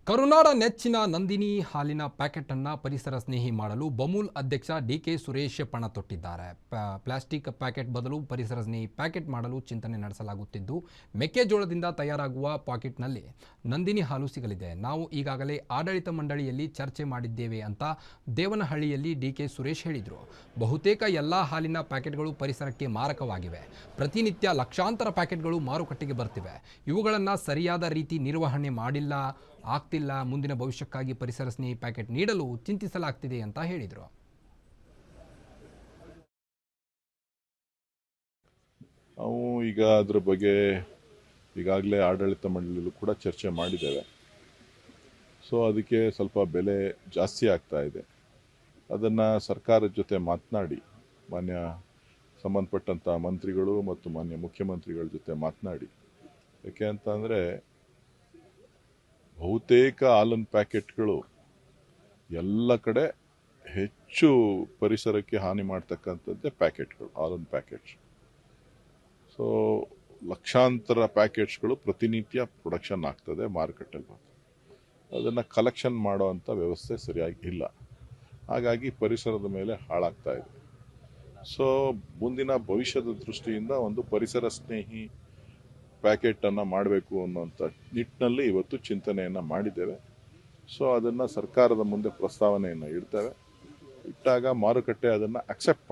ಕರುನಾಡ ನೆಚ್ಚಿನ ನಂದಿನಿ ಹಾಲಿನ ಪ್ಯಾಕೆಟ್ ಅನ್ನು ಪರಿಸರ ಸ್ನೇಹಿ ಮಾಡಲು ಬಮೂಲ್ ಅಧ್ಯಕ್ಷ ಡಿಕೆ ಸುರೇಶ್ ಪಣ ತೊಟ್ಟಿದ್ದಾರೆ. ಪ್ಲಾಸ್ಟಿಕ್ ಪ್ಯಾಕೆಟ್ ಬದಲು ಪರಿಸರ ಸ್ನೇಹಿ ಪ್ಯಾಕೆಟ್ ಮಾಡಲು ಚಿಂತನೆ ನಡೆಸಲಾಗುತ್ತಿದ್ದು, ಮೆಕ್ಕೆಜೋಳದಿಂದ ತಯಾರಾಗುವ ಪಾಕೆಟ್ನಲ್ಲಿ ನಂದಿನಿ ಹಾಲು ಸಿಗಲಿದೆ. ನಾವು ಈಗಾಗಲೇ ಆಡಳಿತ ಮಂಡಳಿಯಲ್ಲಿ ಚರ್ಚೆ ಮಾಡಿದ್ದೇವೆ ಅಂತ ದೇವನಹಳ್ಳಿಯಲ್ಲಿ ಡಿಕೆ ಸುರೇಶ್ ಹೇಳಿದರು. ಬಹುತೇಕ ಎಲ್ಲ ಹಾಲಿನ ಪ್ಯಾಕೆಟ್ಗಳು ಪರಿಸರಕ್ಕೆ ಮಾರಕವಾಗಿವೆ. ಪ್ರತಿನಿತ್ಯ ಲಕ್ಷಾಂತರ ಪ್ಯಾಕೆಟ್ಗಳು ಮಾರುಕಟ್ಟೆಗೆ ಬರ್ತಿವೆ. ಇವುಗಳನ್ನು ಸರಿಯಾದ ರೀತಿ ನಿರ್ವಹಣೆ ಆಗ್ತಿಲ್ಲ. ಮುಂದಿನ ಭವಿಷ್ಯಕ್ಕಾಗಿ ಪರಿಸರ ಸ್ನೇಹಿ ಪ್ಯಾಕೆಟ್ ನೀಡಲು ಚಿಂತಿಸಲಾಗ್ತಿದೆ ಅಂತ ಹೇಳಿದರು. ನಾವು ಈಗ ಅದ್ರ ಬಗ್ಗೆ ಈಗಾಗಲೇ ಆಡಳಿತ ಮಂಡಳಿಯಲ್ಲೂ ಕೂಡ ಚರ್ಚೆ ಮಾಡಿದ್ದೇವೆ. ಸೊ ಅದಕ್ಕೆ ಸ್ವಲ್ಪ ಬೆಲೆ ಜಾಸ್ತಿ ಆಗ್ತಾ ಇದೆ. ಅದನ್ನು ಸರ್ಕಾರದ ಜೊತೆ ಮಾತನಾಡಿ, ಮಾನ್ಯ ಸಂಬಂಧಪಟ್ಟಂಥ ಮಂತ್ರಿಗಳು ಮತ್ತು ಮಾನ್ಯ ಮುಖ್ಯಮಂತ್ರಿಗಳ ಜೊತೆ ಮಾತನಾಡಿ, ಯಾಕೆ ಅಂತಂದರೆ ಬಹುತೇಕ ಹಾಲಿನ ಪ್ಯಾಕೆಟ್ಗಳು ಎಲ್ಲ ಕಡೆ ಹೆಚ್ಚು ಪರಿಸರಕ್ಕೆ ಹಾನಿ ಮಾಡ್ತಕ್ಕಂಥದ್ದೇ ಪ್ಯಾಕೆಟ್ಗಳು, ಹಾಲಿನ ಪ್ಯಾಕೆಟ್ಸ್. ಸೊ ಲಕ್ಷಾಂತರ ಪ್ಯಾಕೆಟ್ಸ್ಗಳು ಪ್ರತಿನಿತ್ಯ ಪ್ರೊಡಕ್ಷನ್ ಆಗ್ತದೆ, ಮಾರುಕಟ್ಟೆಯಲ್ಲಿ ಬರ್ತದೆ. ಅದನ್ನು ಕಲೆಕ್ಷನ್ ಮಾಡೋವಂಥ ವ್ಯವಸ್ಥೆ ಸರಿಯಾಗಿ ಇಲ್ಲ. ಹಾಗಾಗಿ ಪರಿಸರದ ಮೇಲೆ ಹಾಳಾಗ್ತಾ ಇದೆ. ಸೊ ಮುಂದಿನ ಭವಿಷ್ಯದ ದೃಷ್ಟಿಯಿಂದ ಒಂದು ಪರಿಸರ ಸ್ನೇಹಿ ಪ್ಯಾಕೆಟನ್ನು ಮಾಡಬೇಕು ಅನ್ನೋಂಥ ನಿಟ್ಟಿನಲ್ಲಿ ಇವತ್ತು ಚಿಂತನೆಯನ್ನು ಮಾಡಿದ್ದೇವೆ. ಸೊ ಅದನ್ನು ಸರ್ಕಾರದ ಮುಂದೆ ಪ್ರಸ್ತಾವನೆಯನ್ನು ಇಡ್ತೇವೆ. ಇಟ್ಟಾಗ ಮಾರುಕಟ್ಟೆ ಅದನ್ನು ಅಕ್ಸೆಪ್ಟ್